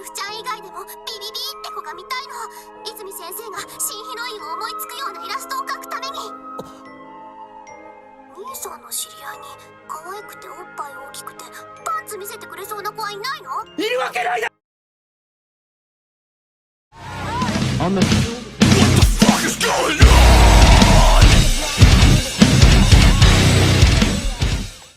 ルフちゃん以外でもビビビって子が見たいの。泉先生が新ヒロインを思いつくようなイラストを描くために。兄さんの知り合いに可愛くておっぱい大きくてパンツ見せてくれそうな子はいないの？いるわけないだ。On the What the fuck is going on?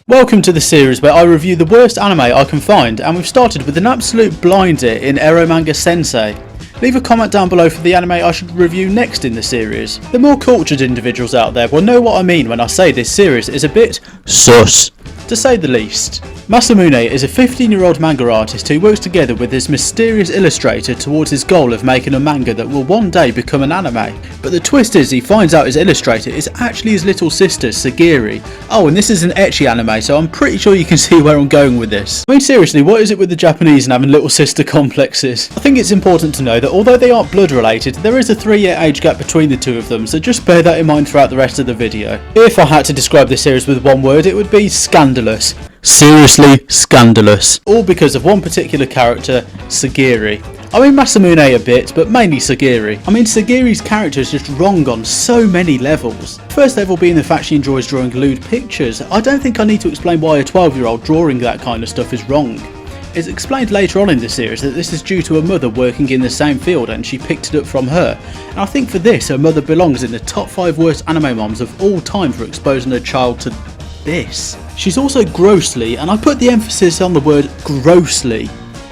Welcome to the series where I review the worst anime I can find, and we've started with an absolute blinder in Eromanga Sensei. Leave a comment down below for the anime I should review next in the series. The more cultured individuals out there will know what I mean when I say this series is a bit sus, to say the least. Masamune is a 15-year-old manga artist who works together with his mysterious illustrator towards his goal of making a manga that will one day become an anime. But the twist is he finds out his illustrator is actually his little sister, Sagiri. Oh, and this is an ecchi anime, so I'm pretty sure you can see where I'm going with this. I mean, seriously, what is it with the Japanese and having little sister complexes? I think it's important to know that although they aren't blood related, there is a 3-year age gap between the two of them, so just bear that in mind throughout the rest of the video. If I had to describe this series with one word, it would be scandalous. Seriously scandalous. All because of one particular character, Sagiri. I mean Masamune a bit, but mainly Sagiri. I mean Sagiri's character is just wrong on so many levels. First level being the fact she enjoys drawing lewd pictures. I don't think I need to explain why a 12-year-old drawing that kind of stuff is wrong. It's explained later on in the series that this is due to her mother working in the same field and she picked it up from her. And I think for this, her mother belongs in the top 5 worst anime moms of all time for exposing her child to this. She's also grossly, and I put the emphasis on the word grossly,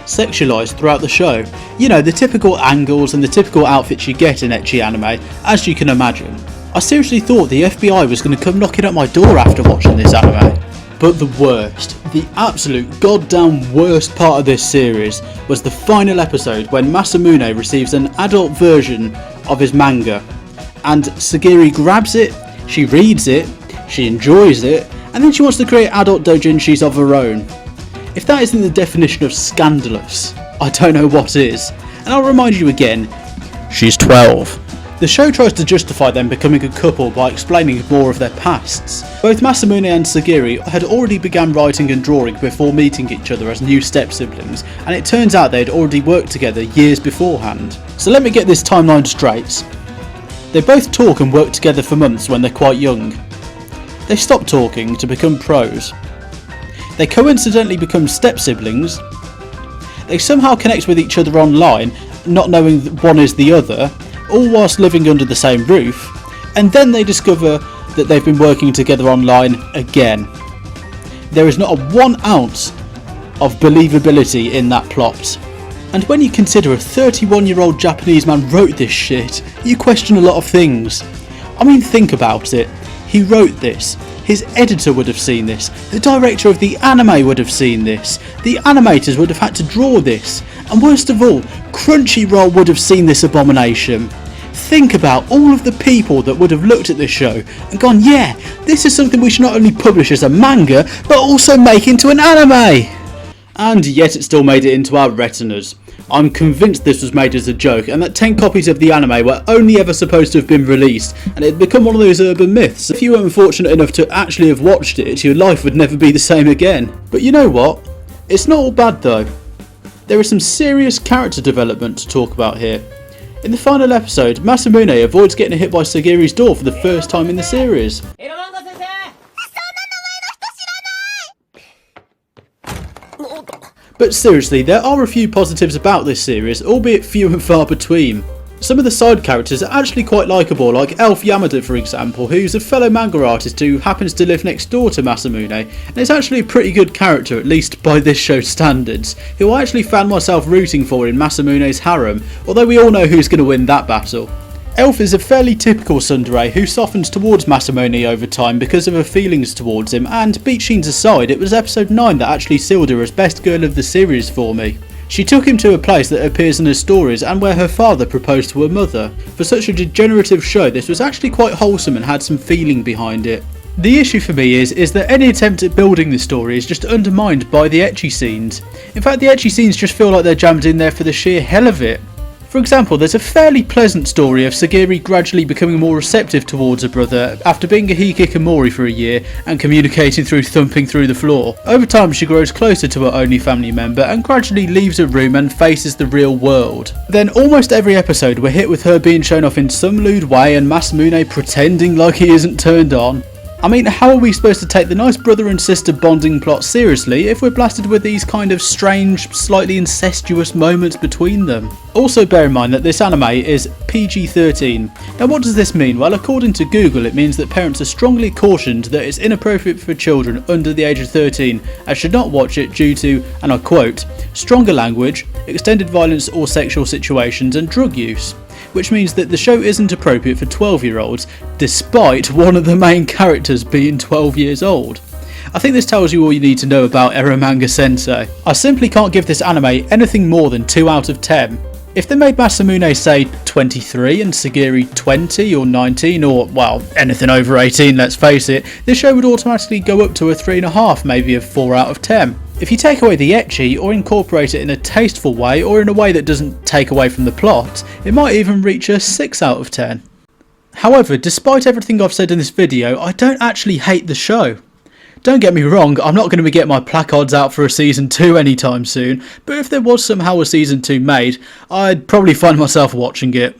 sexualised throughout the show. You know, the typical angles and the typical outfits you get in ecchi anime, as you can imagine. I seriously thought the FBI was going to come knocking at my door after watching this anime. But the worst, the absolute goddamn worst part of this series was the final episode when Masamune receives an adult version of his manga. And Sagiri grabs it, she reads it, she enjoys it, and then she wants to create adult doujinshis of her own. If that isn't the definition of scandalous, I don't know what is. And I'll remind you again, she's 12. The show tries to justify them becoming a couple by explaining more of their pasts. Both Masamune and Sagiri had already begun writing and drawing before meeting each other as new step-siblings, and it turns out they had already worked together years beforehand. So let me get this timeline straight. They both talk and work together for months when they're quite young. They stop talking to become pros. They coincidentally become step-siblings. They somehow connect with each other online, not knowing that one is the other, all whilst living under the same roof, and then they discover that they've been working together online again. There is not a 1 ounce of believability in that plot. And when you consider a 31-year-old Japanese man wrote this shit, you question a lot of things. I mean, think about it. He wrote this, his editor would have seen this, the director of the anime would have seen this, the animators would have had to draw this, and worst of all, Crunchyroll would have seen this abomination. Think about all of the people that would have looked at this show and gone, yeah, this is something we should not only publish as a manga, but also make into an anime! And yet it still made it into our retinas. I'm convinced this was made as a joke and that 10 copies of the anime were only ever supposed to have been released, and it had become one of those urban myths. If you were unfortunate enough to actually have watched it, your life would never be the same again. But you know what? It's not all bad though. There is some serious character development to talk about here. In the final episode, Masamune avoids getting hit by Sagiri's door for the first time in the series. Eromanga Sensei! But seriously, there are a few positives about this series, albeit few and far between. Some of the side characters are actually quite likeable, like Elf Yamada for example, who's a fellow manga artist who happens to live next door to Masamune, and is actually a pretty good character, at least by this show's standards, who I actually found myself rooting for in Masamune's harem, although we all know who's going to win that battle. Elf is a fairly typical tsundere who softens towards Masamune over time because of her feelings towards him, and beat sheens aside, it was episode 9 that actually sealed her as best girl of the series for me. She took him to a place that appears in her stories and where her father proposed to her mother. For such a degenerative show, this was actually quite wholesome and had some feeling behind it. The issue for me is that any attempt at building the story is just undermined by the ecchi scenes. In fact, the ecchi scenes just feel like they're jammed in there for the sheer hell of it. For example, there's a fairly pleasant story of Sagiri gradually becoming more receptive towards her brother after being a hikikomori for a year and communicating through thumping through the floor. Over time she grows closer to her only family member and gradually leaves her room and faces the real world. Then almost every episode we're hit with her being shown off in some lewd way and Masamune pretending like he isn't turned on. I mean, how are we supposed to take the nice brother and sister bonding plot seriously if we're blasted with these kind of strange, slightly incestuous moments between them? Also bear in mind that this anime is PG-13. Now what does this mean? Well, according to Google it means that parents are strongly cautioned that it's inappropriate for children under the age of 13 and should not watch it due to, and I quote, stronger language, extended violence or sexual situations and drug use. Which means that the show isn't appropriate for 12-year-olds, despite one of the main characters being 12 years old. I think this tells you all you need to know about Eromanga Sensei. I simply can't give this anime anything more than 2 out of 10. If they made Masamune say 23 and Sagiri 20 or 19 or, well, anything over 18, let's face it, this show would automatically go up to a 3.5, maybe a 4 out of 10. If you take away the ecchi or incorporate it in a tasteful way or in a way that doesn't take away from the plot, it might even reach a 6 out of 10. However, despite everything I've said in this video, I don't actually hate the show. Don't get me wrong, I'm not going to be getting my placards out for a season 2 anytime soon, but if there was somehow a season 2 made, I'd probably find myself watching it.